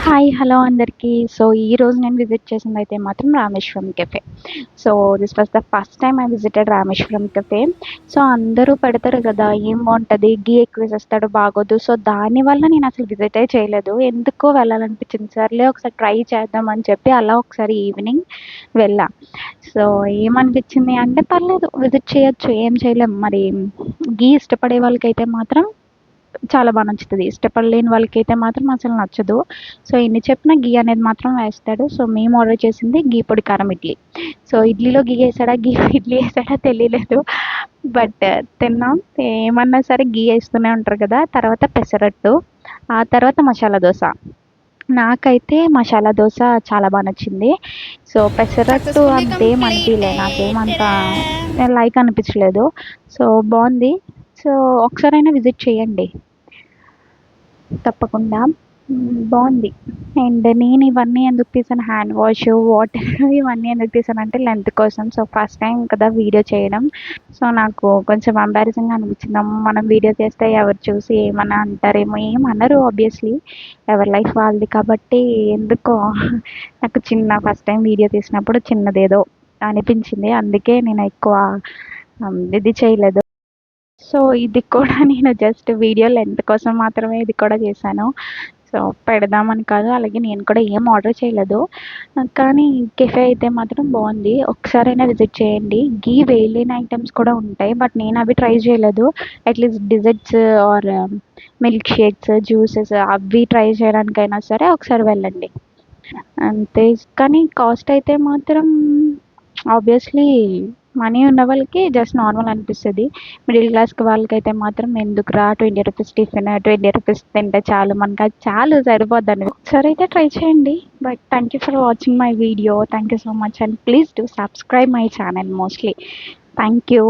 Hi hello అందరికీ. So ఈరోజు నేను విజిట్ చేసింది అయితే మాత్రం Rameswaram cafe. So this was the first time I visited Rameswaram cafe. So అందరూ పెడతారు కదా, ఏం బాగుంటుంది, గీ ఎక్కువ వేసేస్తాడు, బాగోదు. సో దానివల్ల నేను అసలు విజిటే చేయలేదు. ఎందుకో వెళ్ళాలనిపించింది, సర్లే ఒకసారి ట్రై చేద్దాం అని చెప్పి అలా ఒకసారి ఈవినింగ్ వెళ్ళా. సో ఏమనిపించింది అంటే, పర్లేదు విజిట్ చేయొచ్చు, ఏం చేయలేం. మరి గీ ఇష్టపడే వాళ్ళకైతే మాత్రం చాలా బాగా నచ్చుతుంది, ఇష్టపడలేని వాళ్ళకైతే మాత్రం అసలు నచ్చదు. సో ఎన్ని చెప్పినా గీ అనేది మాత్రం వేస్తాడు. సో మేము ఆర్డర్ చేసింది గీ పొడి కారం ఇడ్లీ. సో ఇడ్లీలో గీ వేసాడా, గీ ఇడ్లీ వేసాడా తెలియలేదు, బట్ తిన్నాం. ఏమన్నా సరే గీ వేస్తూనే ఉంటారు కదా. తర్వాత పెసరట్టు, ఆ తర్వాత మసాలా దోశ. నాకైతే మసాలా దోశ చాలా బాగా నచ్చింది. సో పెసరట్టు సక్సెస్ఫుల్లీ అంతేం అనిపించలే, నాకేమంత కంప్లీటెడ్. లైక్ అనిపించలేదు. సో బాగుంది. సో ఒకసారైనా విజిట్ చేయండి తప్పకుండా. బాగుంది. అండ్ నేను ఇవన్నీ ఎందుకు తీసాను, హ్యాండ్ వాష్, వాటర్ ఇవన్నీ ఎందుకు తీసాను అంటే లెంత్ కోసం. సో ఫస్ట్ టైం కదా వీడియో చేయడం. సో నాకు కొంచెం ఎంబారసింగ్గా అనిపించింది. అమ్మో, మనం వీడియో చేస్తే ఎవరు చూసి ఏమన్నా అంటారేమో, ఏమనరు ఆబ్వియస్లీ, ఎవరి లైఫ్ వాళ్ళది కాబట్టి. ఎందుకో నాకు ఫస్ట్ టైం వీడియో తీసినప్పుడు చిన్నదేదో అనిపించింది, అందుకే నేను ఎక్కువ ఇది చేయలేదు. సో ఇది కూడా నేను జస్ట్ వీడియో లెంత్ కోసం మాత్రమే ఇది కూడా చేశాను. సో పెడదామని కాదు, అలాగే నేను కూడా ఏం ఆర్డర్ చేయలేదు. కానీ కెఫే అయితే మాత్రం బాగుంది, ఒకసారైనా విజిట్ చేయండి. గీ వేయలేని ఐటమ్స్ కూడా ఉంటాయి, బట్ నేను అవి ట్రై చేయలేదు. At least desserts or milk shakes, juices అవి ట్రై చేయడానికైనా సరే ఒకసారి వెళ్ళండి అంతే. కానీ కాస్ట్ అయితే మాత్రం ఆబ్వియస్లీ మనీ ఉన్న వాళ్ళకి జస్ట్ నార్మల్ అనిపిస్తుంది. మిడిల్ క్లాస్కి వాళ్ళకైతే మాత్రం ఎందుకురా, 20 రూపీస్ టిఫిన్, 20 రూపీస్ తింటే చాలు, మనకు అది చాలు, సరిపోద్దని. ఒకసారి అయితే ట్రై చేయండి. But thank you for watching my video. Thank you so much, and please do subscribe my channel mostly. Thank you.